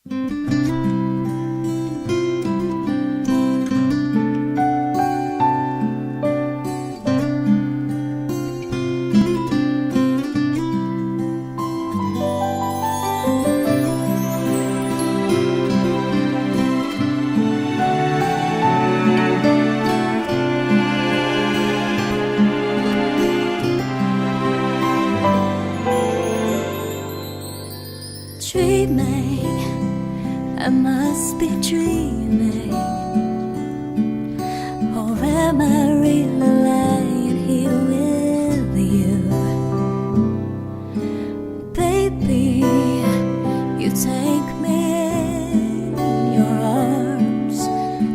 Dreaming, I must be dreaming, or am I really lying here with you? Baby, you take me in your arms,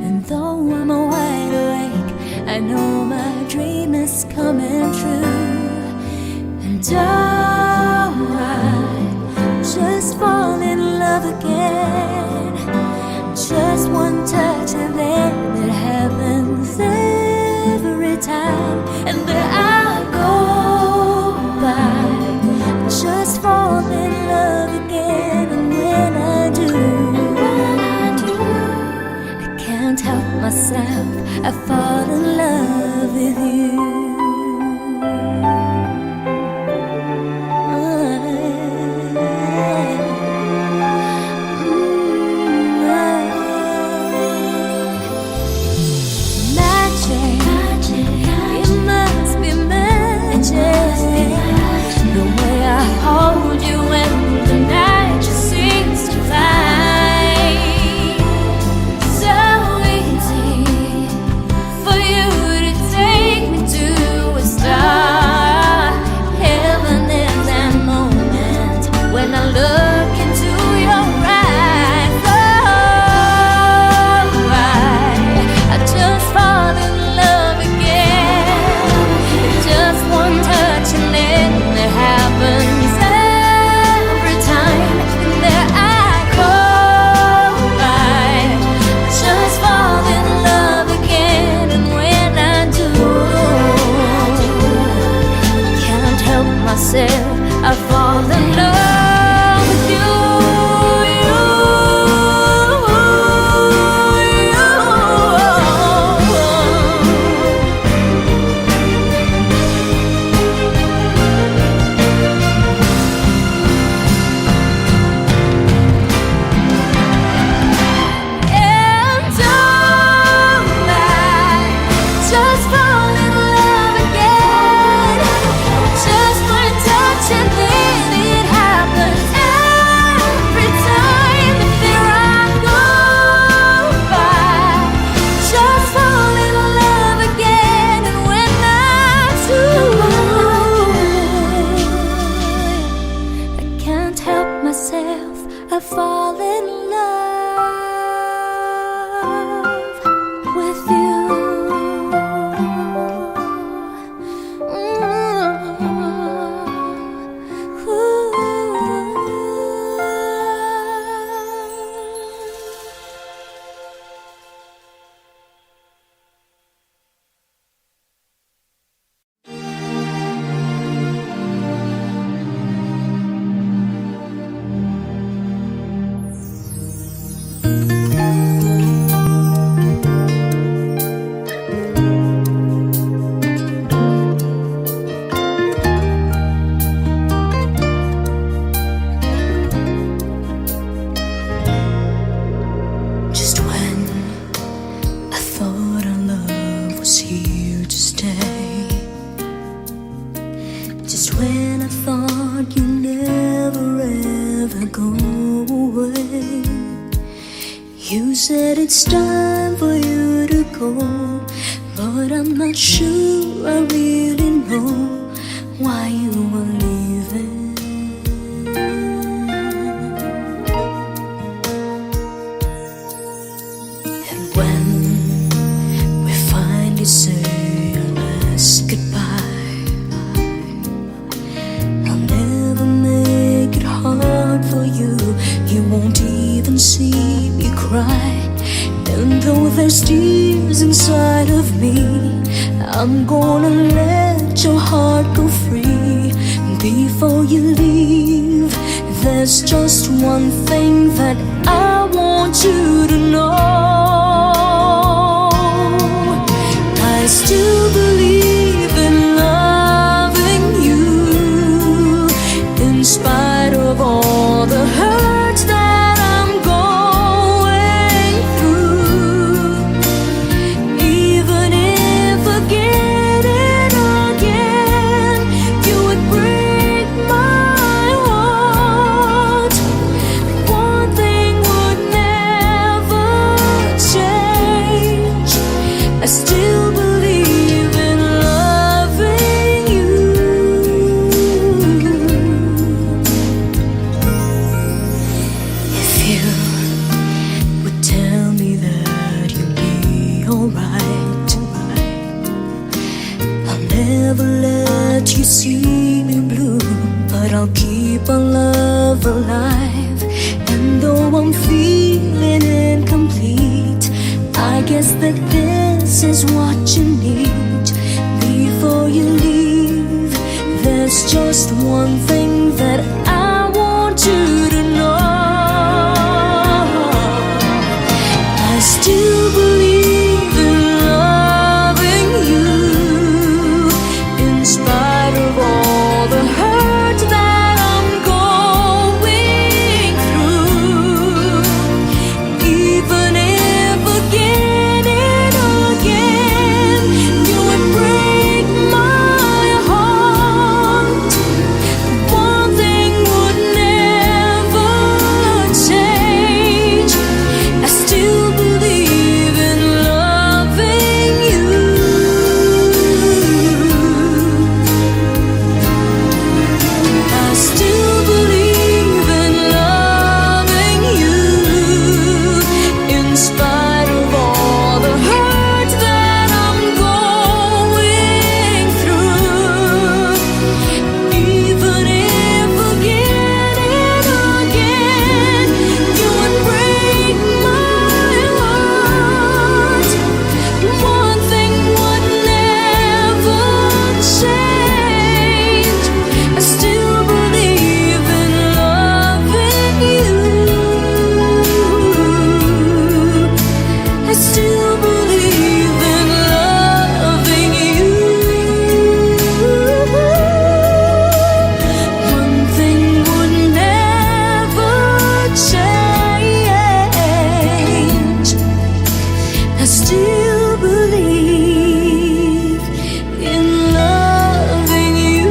and though I'm wide awake, I know my dream is coming true. And just fall in love again. Just one touch and then it happens every time. And there I go by, just fall in love again. And when I do, I can't help myself, I fall in love with you. I fall in love with you. I fall in love with you. Here to stay. Just when I thought you'd never ever go away, you said it's time for you to go. But I'm not sure I really know why you were leaving. And when we finally say our last goodbye, I'll never make it hard for you. You won't even see me cry. And though there's tears inside of me, I'm gonna let your heart go free. Before you leave, there's just one thing that I you to know I still believe in loving you in spite of all the hurts that I'm going through. Even if again and again you would break my heart, one thing would never change. I still believe in loving you. If you would tell me that you'll be alright, I'll never let you see me blue, but I'll keep our love alive. And though I'm feeling incomplete, I guess that this is what you need. Before you leave, there's just one thing that I want you to know. I still believe in loving you in spite of all the hurt that I'm going through. Even if again and again you would break my heart, one thing would never change. I still believe in loving you. I still believe in loving you in spite of all the hurt that I'm going through. Even if again and again you would break my heart, one thing would never change. I still believe in loving you. I still believe in loving you. One thing would never change. I still believe in loving you.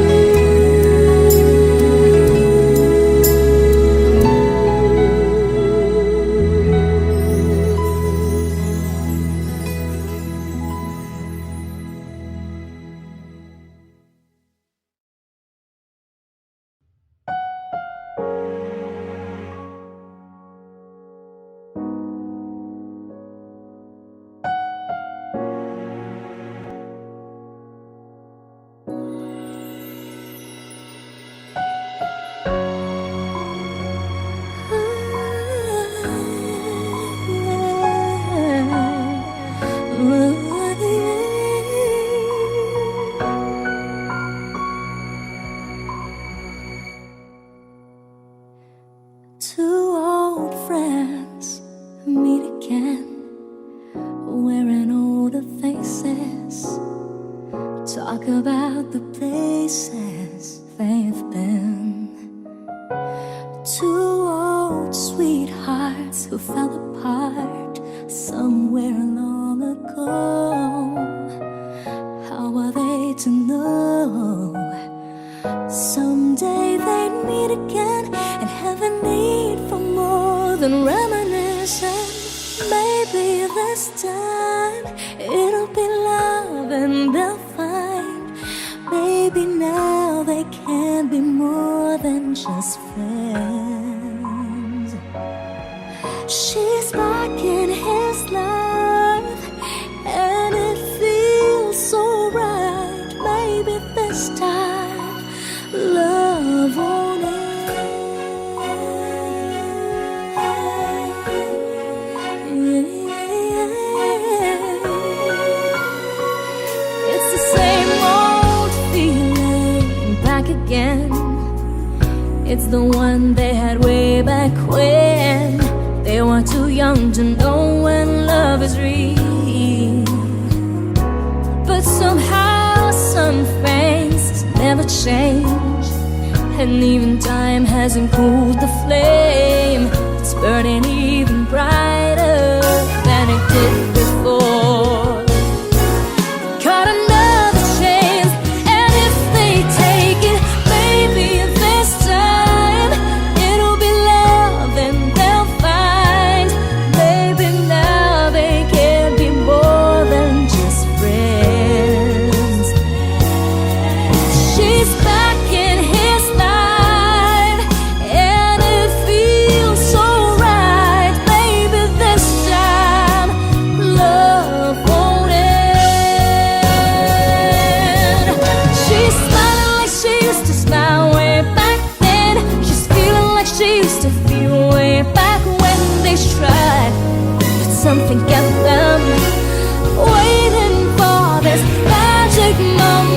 Two old friends meet again, wearing older faces, talk about the places they've been. Two old sweethearts who fell apart somewhere long ago. How are they to know? Someday they'd meet again and have a need for more than reminiscing. Maybe this time it'll be love and they'll find. Maybe now they can be more than just friends. She's back in his life and it feels so right. Maybe this time love won't end. It's the same old feeling back again. It's the one they had way back when they were too young to know when love is real, but somehow some things never change, and even time hasn't cooled the flame. It's burning even brighter than it did before. Got another chance, and if they take it, maybe this time it'll be love and they'll find maybe now they can be more than just friends. She's back in his life, and it feels so right. Maybe this time love won't end. She's smiling like she used to smile way back then. She's feeling like she used to feel way back when they tried, but something kept them waiting for this magic moment.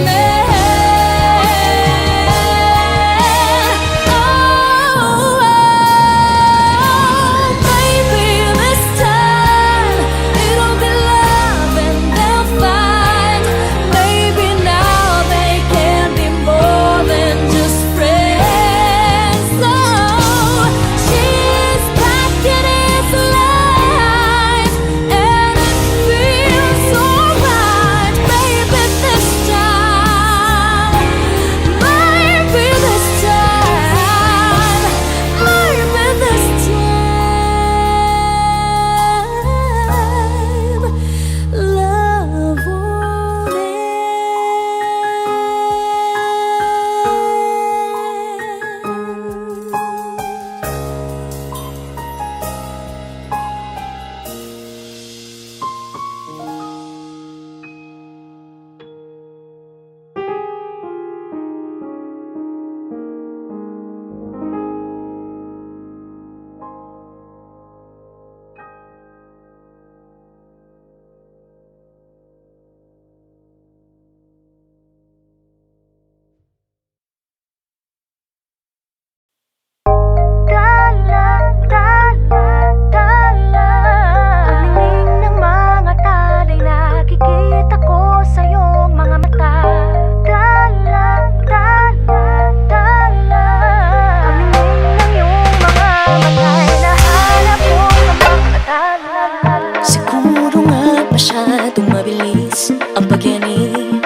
Siguro nga masyadong mabilis ang pagyanig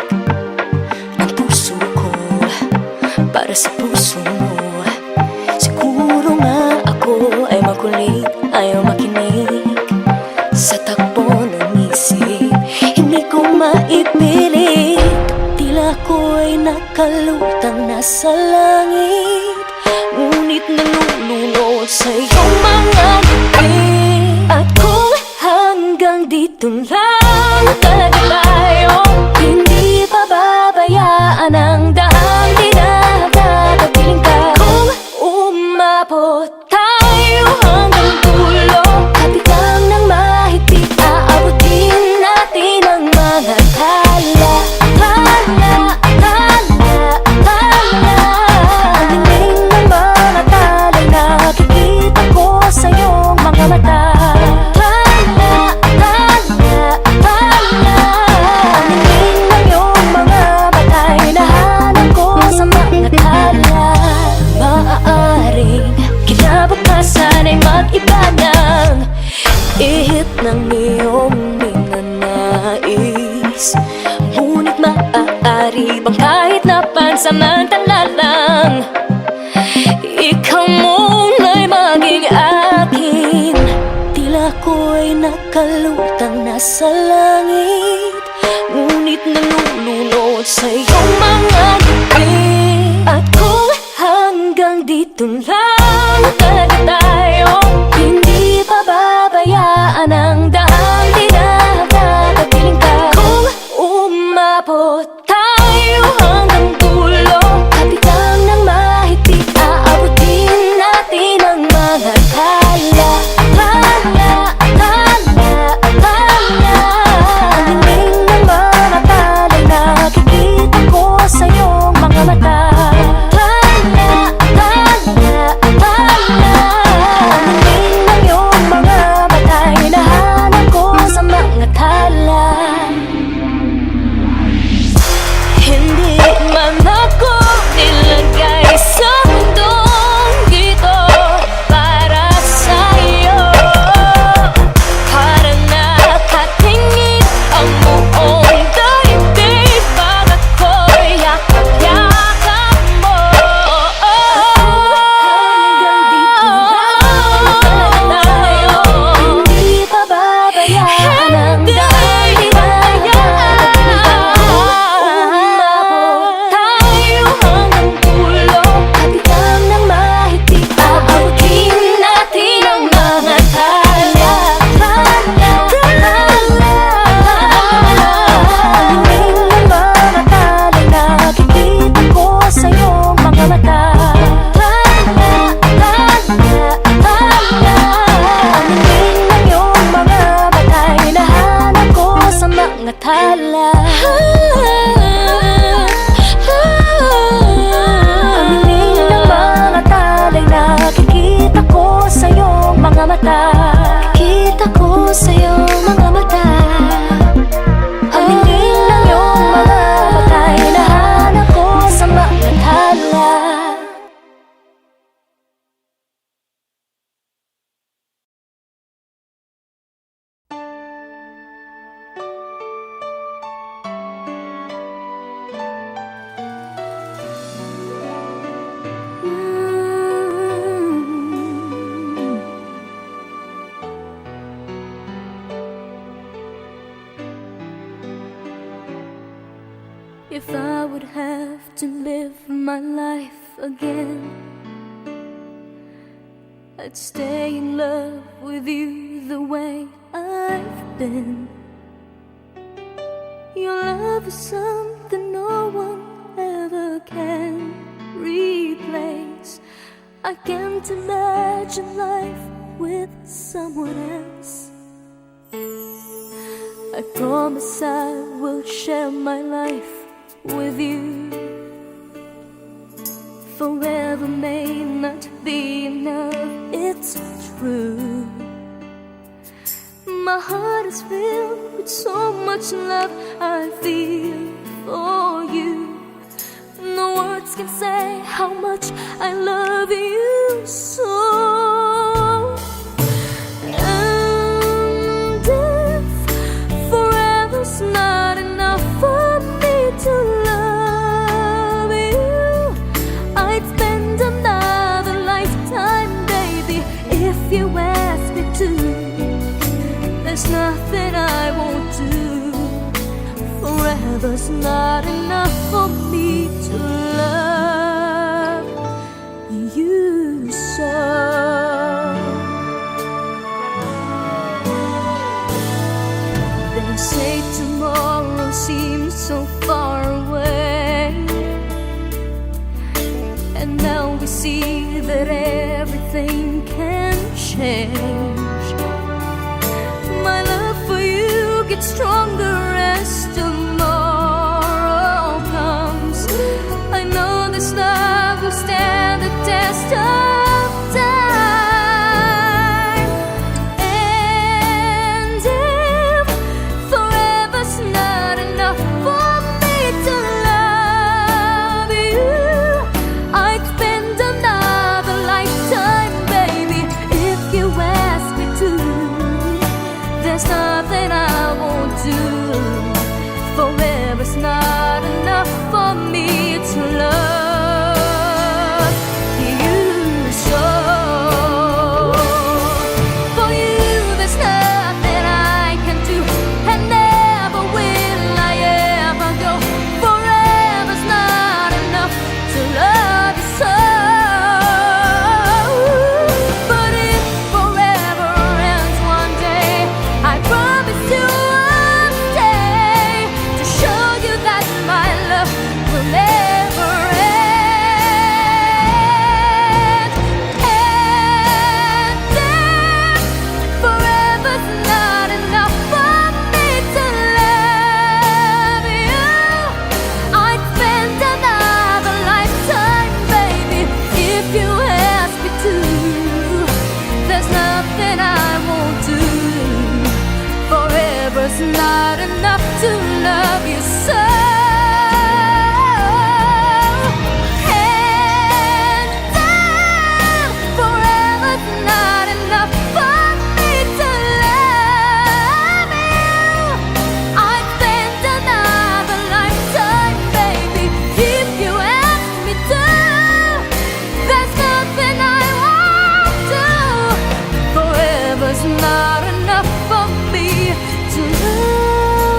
ng puso ko para sa puso mo. Siguro nga ako ay makulit, ayaw makinig sa takbo ng isip. Hindi ko maipilit, tila ko ay nakalutang nasa langit, ngunit nalulunod sa iyong mga ngiti. At kung hanggang dito lang talaga tayo, hindi pababayaan ang daan, di na tatapiling ka. Kung umabot tayo hanggang dulo, hapit lang ng mahigpit, aabutin natin ang mga tala. Ang hiling ng mga talay nakikita ko sa iyong mga mata. Kinabukasan ay mag-iba ng ihip ng iyong ninanais, ngunit maaari bang kahit na pansamantala lang, ikaw muna'y maging akin. Tila ko'y nakalutang nasa langit, ngunit nalulunod sa iyong mga ngiti. At kung hanggang dito lang talaga tayo, hindi pababayaan ang daan, di na tatapiling ka. Kung umabot tayo hanggang dulo, hapit lang ng mahigpit, aabutin natin ang mga tala. Ang hiling ng mga talay nakikita ko sa iyong mga mata. mata. Kita ko sa'yo mga mata. Ang lingin ng iyong mga mata, hinahanap ko sa mga tala. If I would have to live my life again, I'd stay in love with you the way I've been. Your love is something no one ever can replace. I can't imagine life with someone else. I promise I will share my life with you. Forever may not be enough, it's true. My heart is filled with so much love I feel for you. No words can say how much I love you so. And if forever's not enough for me to love you, I'd spend another lifetime, baby, if you ask me to. There's nothing I won't do. Forever's not enough for me to love you so. They say tomorrow seems so far away, and now we see that everything can change. My love for you gets stronger as tomorrow comes. I know this love will stand the test of time. And if forever's not enough for me to love you, I'd spend another lifetime, baby, if you ask me to. There's nothing I won't do. Forever's not enough for me to love you so. For you there's nothing I can do, and never will I ever go. Forever's not enough to love you so. But if forever ends one day, I promise you I'll stay to show you that my love will never end. And then forever's not enough for me to love you, I'd spend another lifetime, baby, if you ask me to. There's nothing I won't do. Forever's not enough to love you so. And then forever's not enough for me to love you, I'd spend another lifetime, baby, if you ask me to. There's nothing I won't do. Forever's not enough for me to love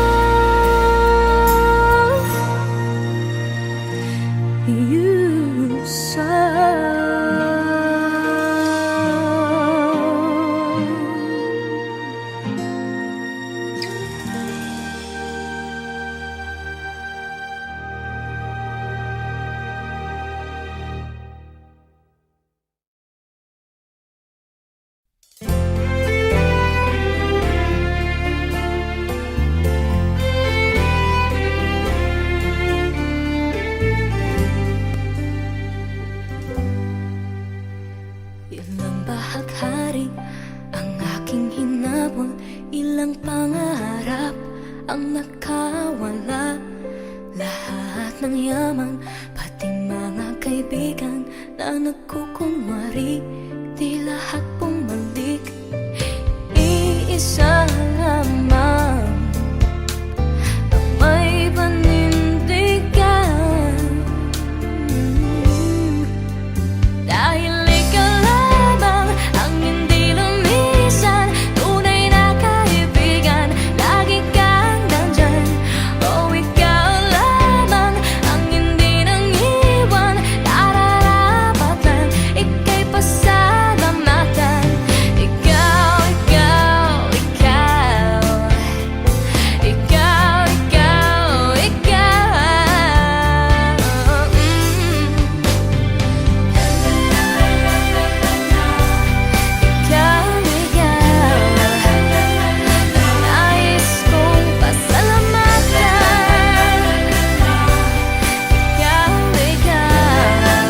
Ilang pangarap ang nakawala, lahat ng yaman, pati mga kaibigan na nagkukunwari, di lahat bumalik. Iisa lamang ang may panindigan, dahil ikaw lamang ang hindi lumisan, tunay na kaibigan, lagi kang nandyan. Oh, ikaw lamang ang hindi nang iwan, nararapat lang ika'y pasalamatan. Ikaw, ikaw, ikaw, ikaw, ikaw, nais kong pasalamatan. Ikaw,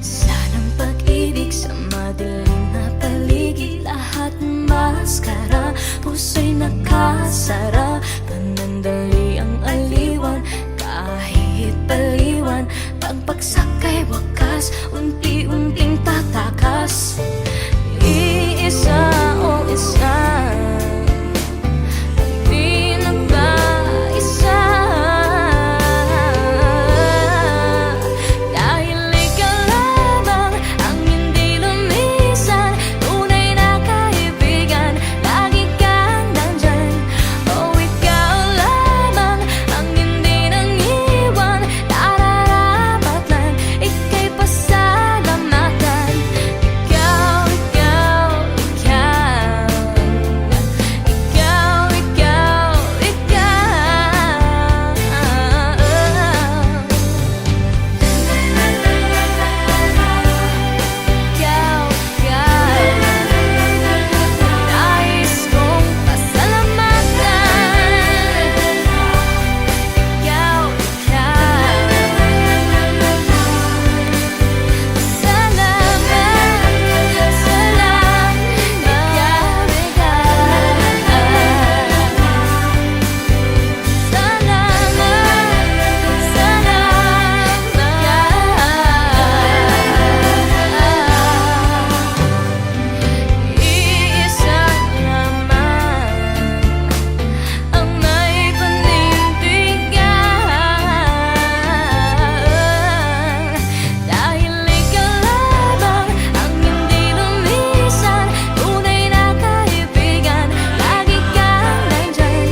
sanang pag-ibig sa madilim na paligid, lahat maskara, puso'y nakasara, panandali ang aliwan, kahit baliwan, pagbagsak ay wakas, unti-unting tatakas. Iisa o isa, di nagkaisa, dahil ikaw lamang ang hindi lumisan, tunay na kaibigan, lagi kang nandyan. Oh, ikaw lamang ang hindi nang iwan, nararapat lang ika'y pasalamatan. Ikaw, ikaw, ikaw, ikaw, ikaw, nais kong pasalamatan. Ikaw, salamat, salamat, iisa lamang ang may panindigan, dahil ikaw lamang ang hindi lumisan, tunay na kaibigan, lagi kang nandyan.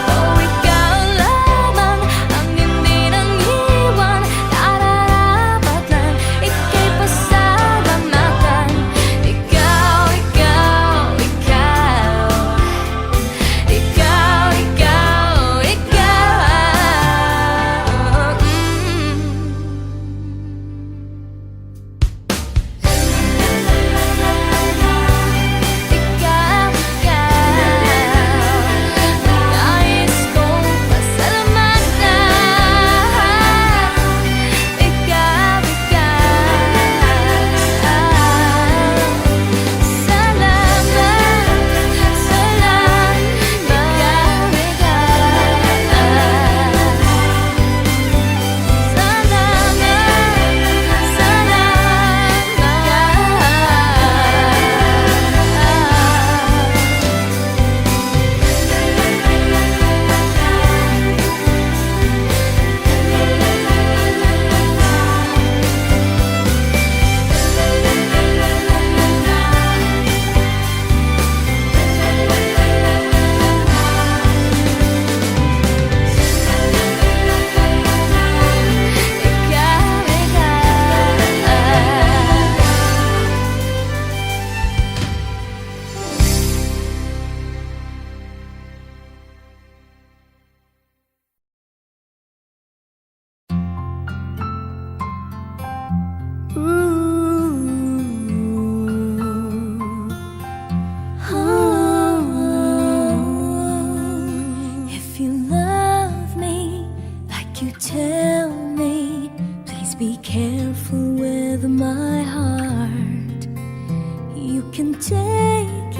Oh, ikaw lamang ang hindi nang iwan, nararapat lang ika'y pasalamatan. Ikaw, ikaw, ikaw, ikaw, ikaw, nais kong pasalamatan. Ikaw, salamat, if you love me like you tell me, please be careful with my heart. You can take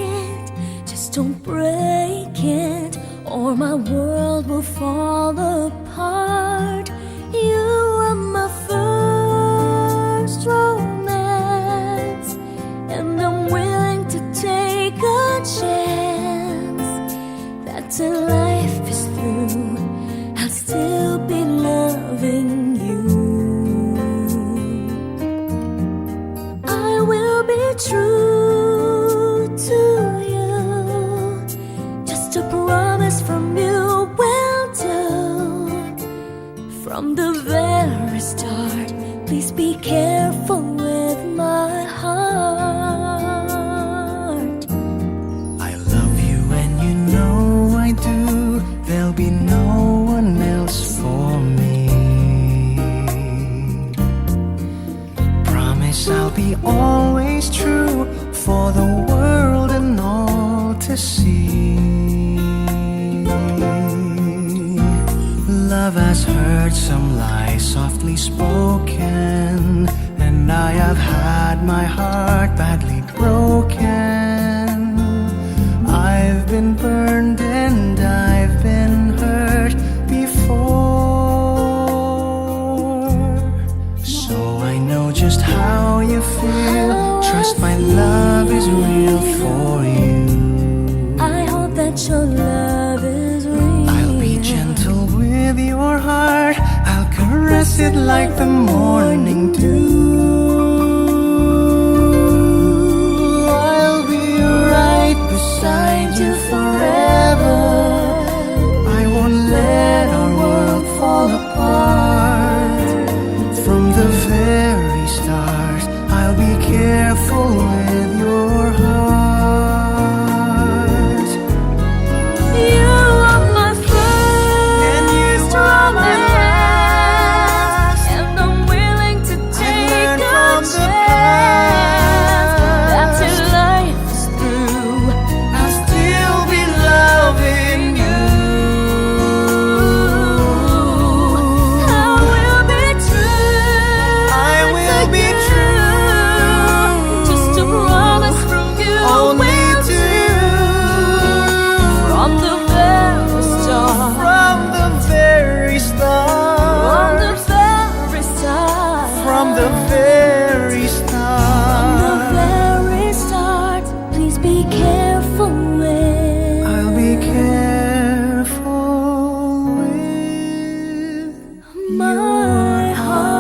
don't break it, or my world will fall apart. You are my first romance, and I'm willing to take a chance that till life is through, I'll still be loving you. I will be true to you, just a promise from you will do. From the very start, please be careful with my heart. I love you and you know I do. There'll be no one else for me. Promise I'll be always true for the world and all to see. Love has heard some lies softly spoken, and I have had my heart badly broken. I've been burned and I've been hurt before, so I know just how you feel. Trust my love is real for you. I hope that your love is real. I'll be gentle with your heart. I'll caress it like the morning dew. I'll be right beside you forever. I won't let our world fall apart. From the very start, I'll be careful with your heart. You are my first romance, and I'm willing to take a chance that till life is through, I'll still be loving you. I will be true. I will be true. Just a promise from you Only will to do. From the very start, from the very from the start, very start, from the very start, very start, please be careful with I'll be careful with my heart.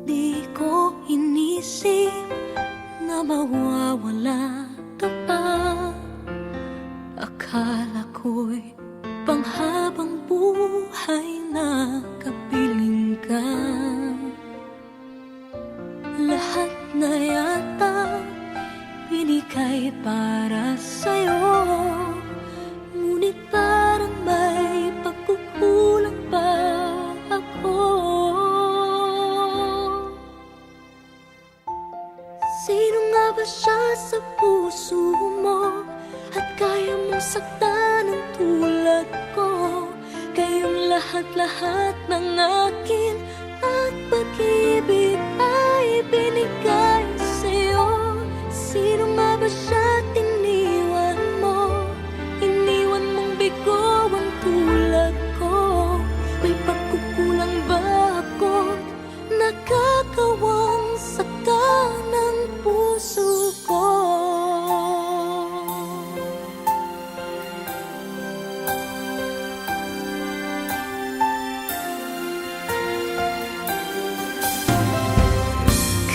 Di ko inisip na mawawala ka pa. Akala ko'y panghabang buhay na kapiling ka. Lahat na yata binigay para sa'yo, ngunit parang may pagkukulang pa ako. Sino nga ba siya sa puso mo at kaya mong saktan ng tulad ko? Kayong lahat-lahat ng akin at pag-ibig ay binigay sa'yo. Sino nga ba siya iniwan mo? Iniwan mong bigo ang tulad ko. May pagkukulang ba ako? Nakakawang saka ng puso ko.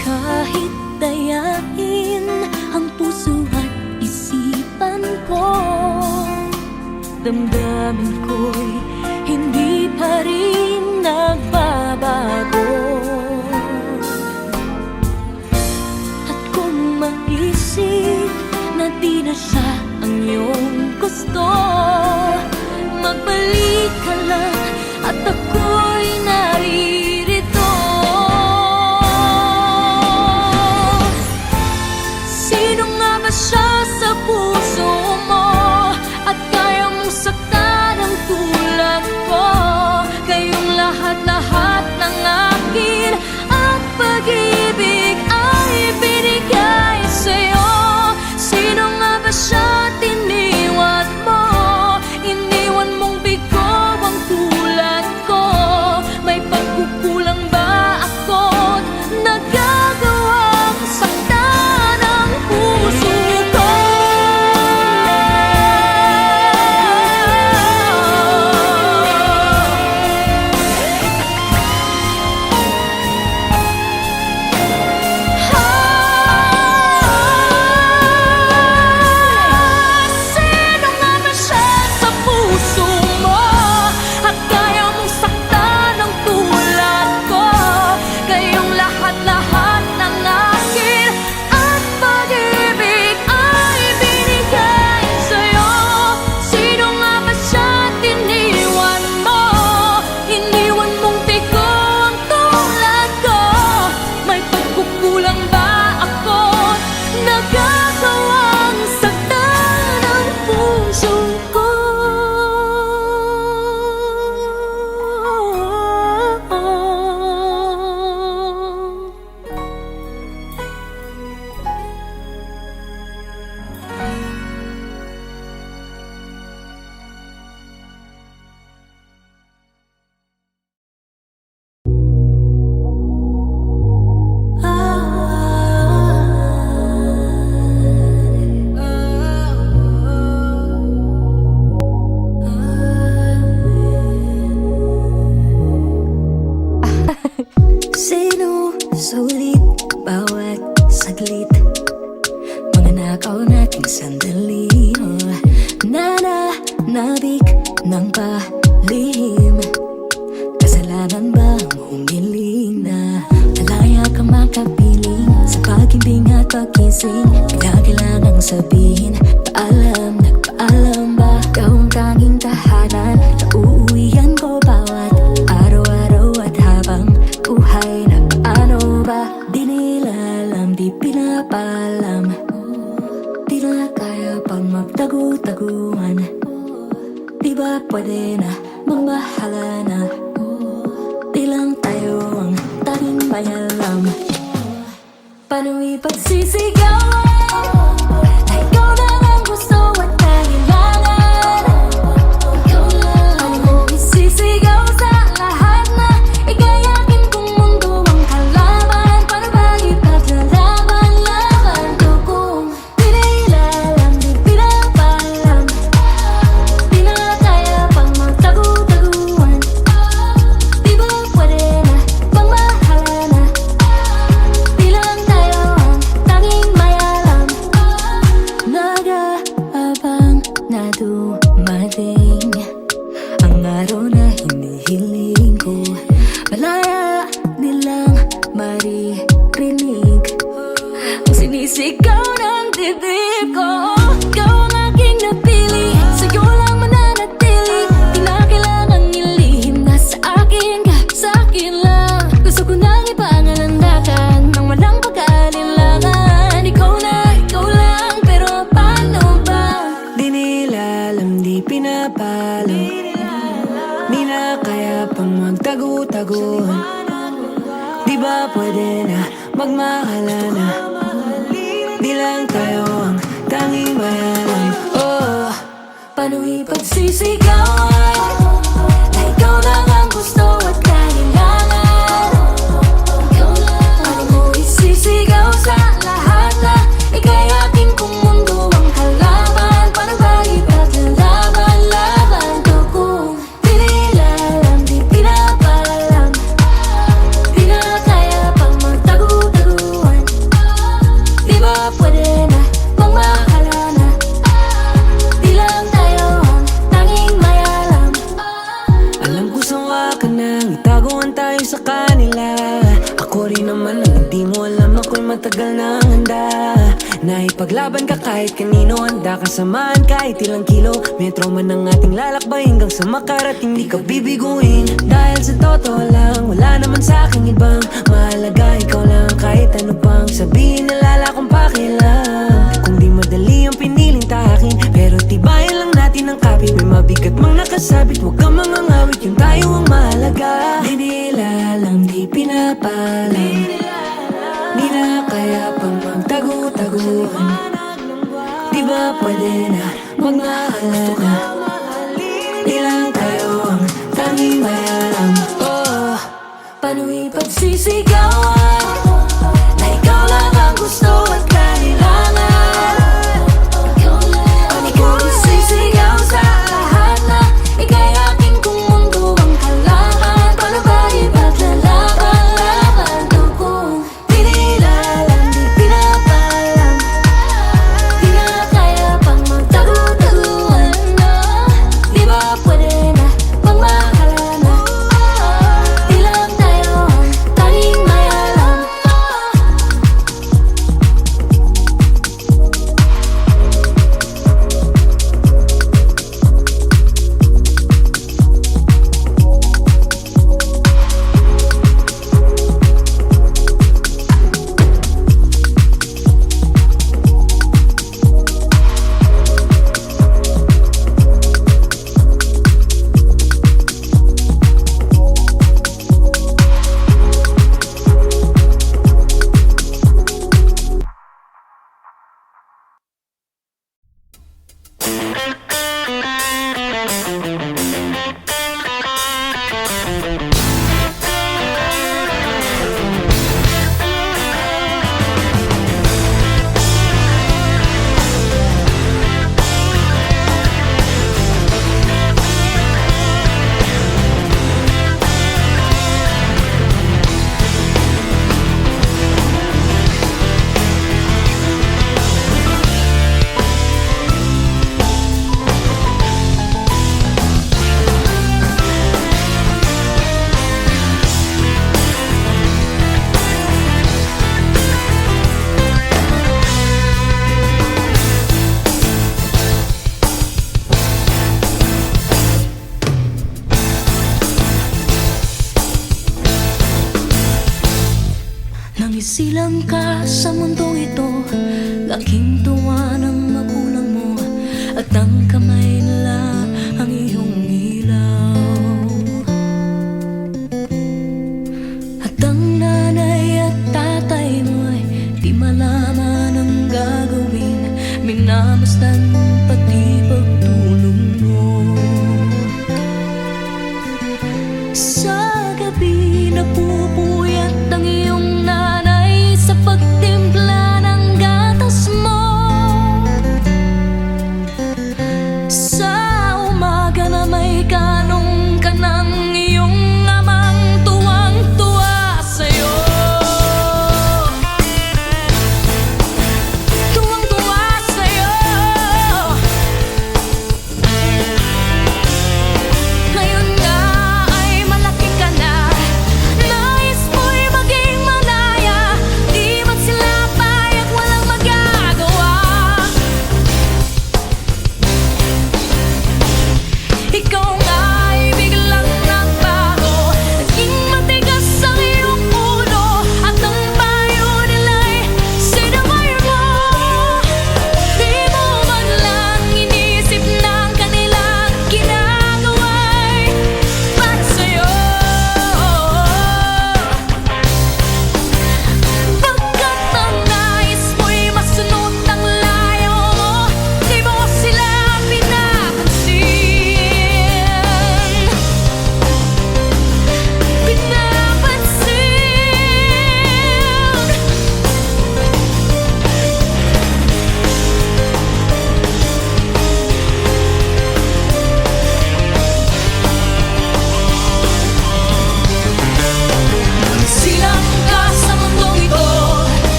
Kahit dayain ang puso at isipan ko, damdamin ko'y hindi pa rin nagbabago. At kung maisip na di na siya ang iyong gusto, magbalik ka lang at ako'y naririto. Sino nga ba siya sa puso mo at kaya mong saktan ang tulad ko? Kayong lahat-lahat ng akin at pag-ibig ay binigay sa'yo. Sino nga ba siya at iniwan mo? Iniwan mong bigo ang tulad ko. May pagkukulang ba ako't nagagawang saktan ang puso ko? Sino nga ba siya sa puso mo at kaya mong saktan ang tulad ko? Kayong lahat-lahat ng akin at pag-ibig ay binigay sa'yo. Sino nga ba siya at iniwan mo? Iniwan mong bigo ang tulad ko. May pagkukulang ba ako't nagagawang saktan ang puso ko? Sino sulit bawat saglit, mga nakaw nating sandali, nananabik ng palihim. Kasalanan ba ang humiling na malaya kang makapiling sa pag-ibig at pag-ising? Kailangang sabihin paalam, nagpaalam ba? Ikaw ang tanging tahanan na uuwihan ko bawat araw-araw at habang buhay. Na paano ba? Di nila alam, di pinapalam, di na kaya pang magtagu-taguan. Di ba pwede na magmahala na? Di lang tayo ang tanging may alam. Paano ipagsisigawan na ikaw lang ang gusto at kailangan? Paano mo isisigaw sa lahat na igayakin kung mundo ang kalaban? Paano ba ipaglalaban-laban ko kung di nila alam, di pinapalam, di na kaya pang magtagu-taguan? Di ba pwede na bang mahala na? Di lang tayo ang tanging may alam. Nag-aabang na dumating ang araw na hinihiling ko. Malaya nilang maririnig ang sinisigaw ng dibdib ko. Ikaw ang aking napili, sa'yo lang mananatili. Di na kailangang ilihim, nasa akin ka, sa akin lang. Gusto ko nang ipangalandakan nang walang pag-aalinlangan. Ikaw lang, pero paano ba? Di nila alam, di pinapalam, di na kaya pang magtagu-taguan. Di ba pwede na magmahala na? Di lang tayo ang tanging may alam. Oh, Paano ipagsisigawan na ikaw lang ang gusto at kailangan? Paano mo isisigaw sa lahat na igayakin kung mundo ang kalaban? Paano ba ipaglalaban-laban ko kung di nila alam, di pinapalam, di na kaya pang magtagu-taguan? Di ba pwede na magmahala na? Di lang tayo ang tanging may alam. matagal nang handa na ipaglaban ka kahit kanino. Handa ka samahan kahit ilang kilo. Metro man ang ating lalakbay hanggang sa makarating di ka bibiguin. Dahil sa totoo lang, wala naman sa aking ibang mahalaga. Ikaw lang kahit ano pang sabihin nalala kong pakialam. Kung di madali ang piniling tahakin, pero tibayan lang natin ang kapit. May mabigat mang nakasabit, huwag kang mangangawit, yung tayo ang mahalaga. Dinila lang di pinapalam, di na kaya pang magtago-taguan. Di ba pwede na magmahalan na? Di lang tayo ang tanging may alam. Oh, paano ipagsisigawan na ikaw lang ang gusto at kailangan? Paano ko isisigaw sa lahat na ika'y aking kung mundo ang halangan? Paano ba ipaglalaban ko kung pinilalang di pinapalam? Di na kaya pang magtago-taguan na. Di ba pwede na magmahalan na? Di lang tayo ang tanging may alam. Nangisilang ka sa mundong ito, laking tuwa ng magulang mo, at ang kamay nila ang iyong ilaw. At ang nanay at tatay mo ay di malaman ang gagawin, minamasdan pati pagtulong mo. Sa gabi napupuyat ang iyong nanay sa pagtimpla ng gatas mo.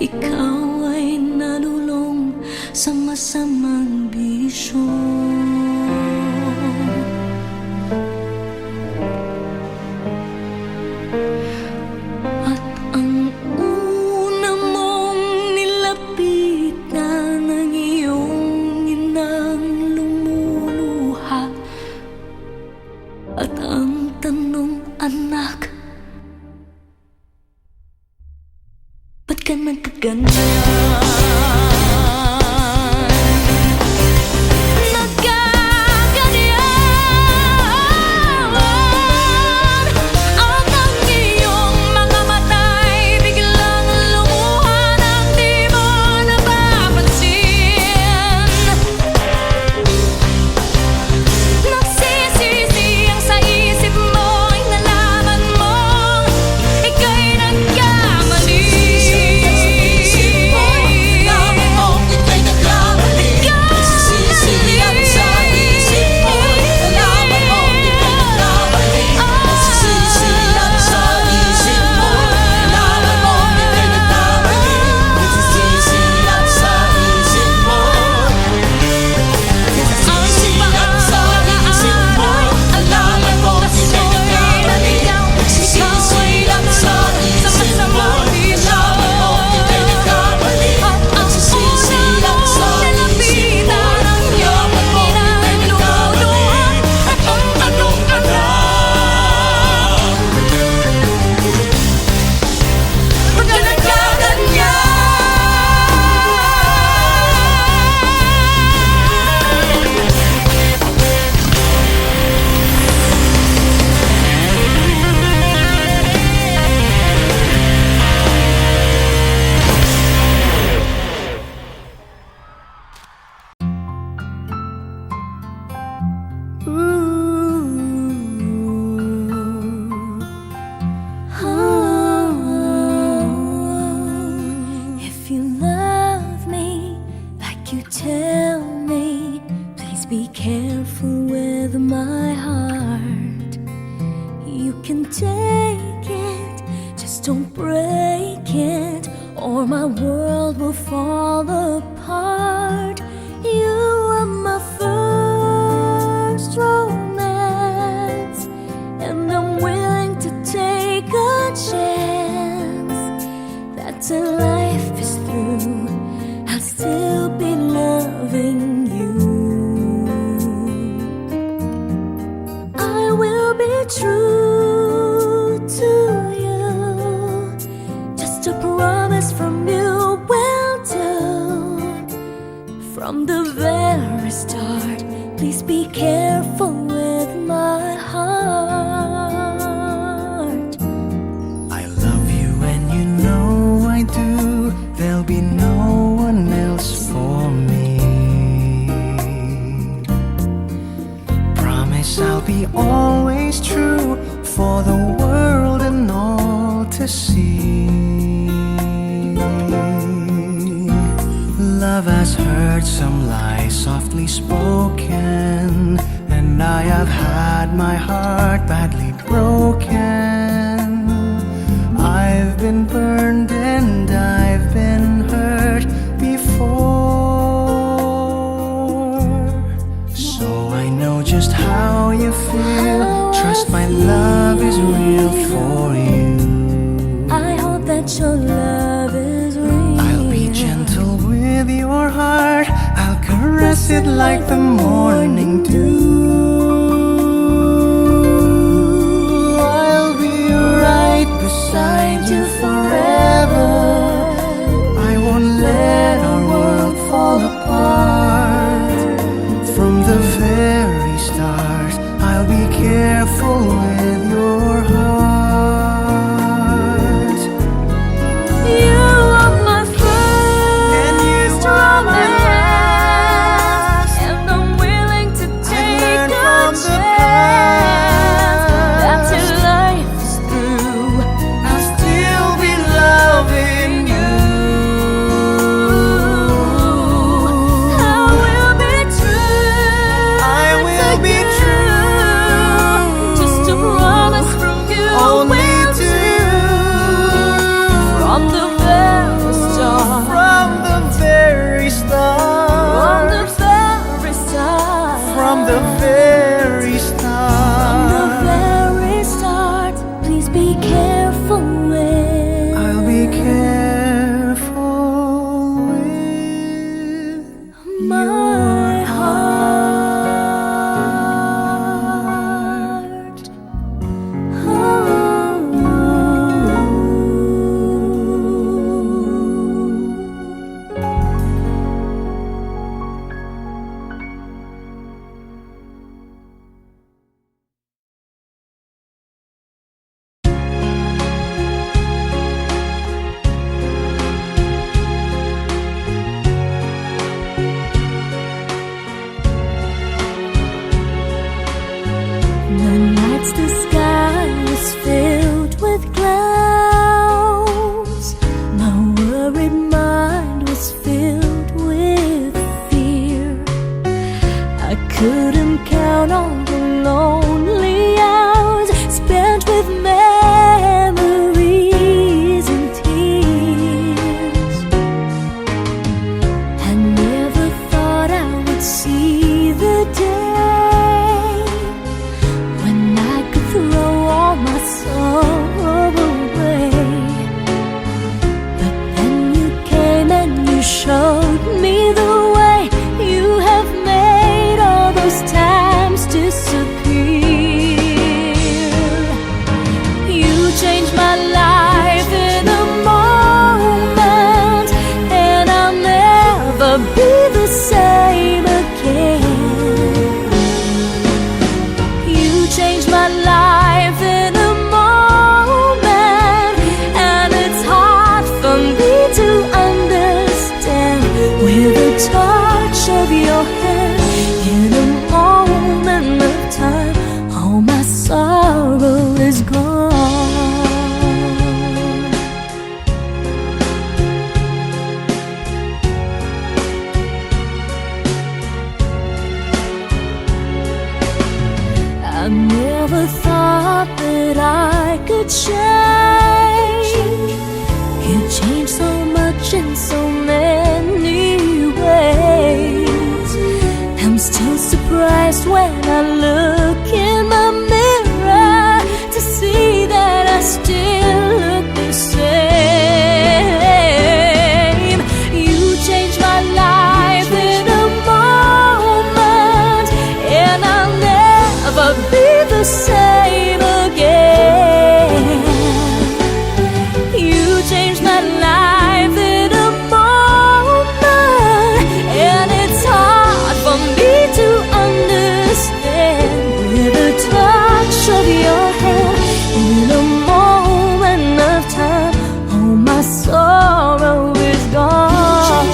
ikaw ay nalulong sa masamang bisyo. At ang una mong nilapitan ang iyong inang lumuluha. At ang tanong, anak, ba't ka nagkaganyan? If you love me like you tell me, please be careful with my heart. You can take it, just don't break it, or my world will fall apart. You are my first romance, and I'm willing to take a chance that till life is through, I'll still be loving you. I will be true to you, just a promise from you will do. From the very start, please be careful with my heart. I love you and you know I do. There'll be no one else for me. Promise I'll be always true for the world and all to see. Love has heard some lies softly spoken, and I have had my heart badly broken. I've been burned and I've been hurt before, so I know just how you feel. Trust my love is real for you. I hope that your love is real. I'll be gentle with your heart, I'll caress it like the morning dew. I'll be right beside you forever. I won't let our world fall apart. From the very start, I'll be careful with your heart. You are my And you first are my romance, and I'm willing to take learned a from the chance that past. till life is through, I'll still be loving you. I will be true. I will be true. the very From the start. very start, please be careful with I'll be careful with my heart. The nights the sky was filled with clouds. My worried mind was filled with fear. I couldn't count on the lonely hours spent with memories and tears. I never thought I would see the day when I could throw all my sorrow away. But then you came and you showed me the way. You have made all those times disappear. You changed my life in a moment, and I'll never be the same again. You changed my life in a moment, and it's hard for me to understand. With a touch of your hand, in a moment of time, all my sorrow is gone. I never thought that I could change. You changed so much in so many ways. I'm still surprised when I look in the mirror to see that I still look the same. You changed my life in a moment, and I'll never be the same again. You changed my life in a moment, and it's hard for me to understand. With a touch of your hand, in a moment of time, all my sorrow is gone.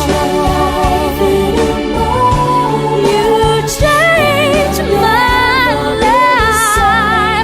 You changed my life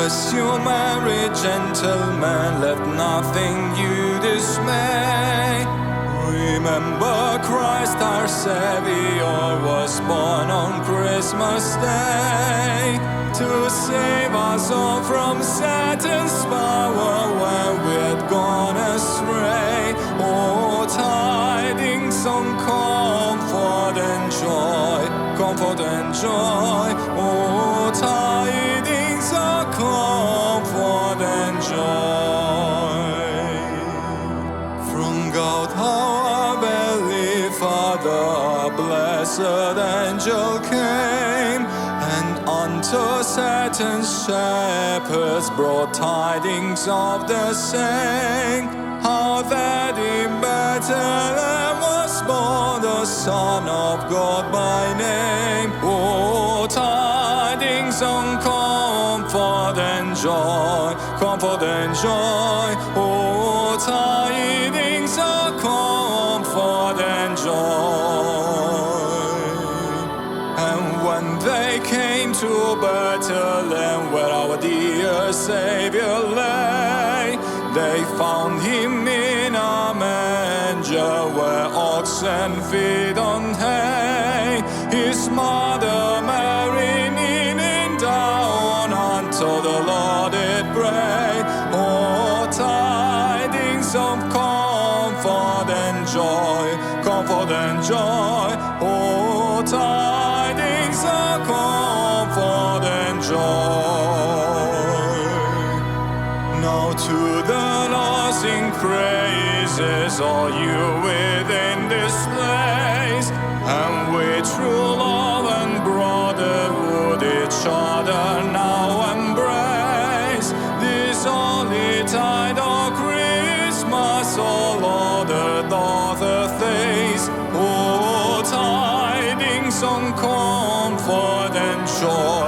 Rest you merry gentlemen, let nothing you dismay. Remember Christ our Savior was born on Christmas Day, to save us all from Satan's power when we had gone astray. Oh, tidings of comfort and joy, comfort and joy. Oh, tidings of comfort and joy. From God our Heavenly Father, a blessed angel came, and unto Satan's shepherds brought tidings of the same, how that in Bethlehem was born the Son of God by name. Oh, tidings of comfort and joy, comfort and joy. Oh, tidings of comfort and joy. And when they came to Bethlehem, where our dear Savior lay, they found him in a manger where oxen feed on hay. His mother Mary kneeling down unto the Lord did pray. Oh, tidings of comfort and joy, comfort and joy. Oh, tidings of comfort and joy. Now to the Lord sing praises, all you within this place, and with true love and brotherhood each other now embrace. This only tide of Christmas, all other doth efface. Oh, tidings of comfort and joy,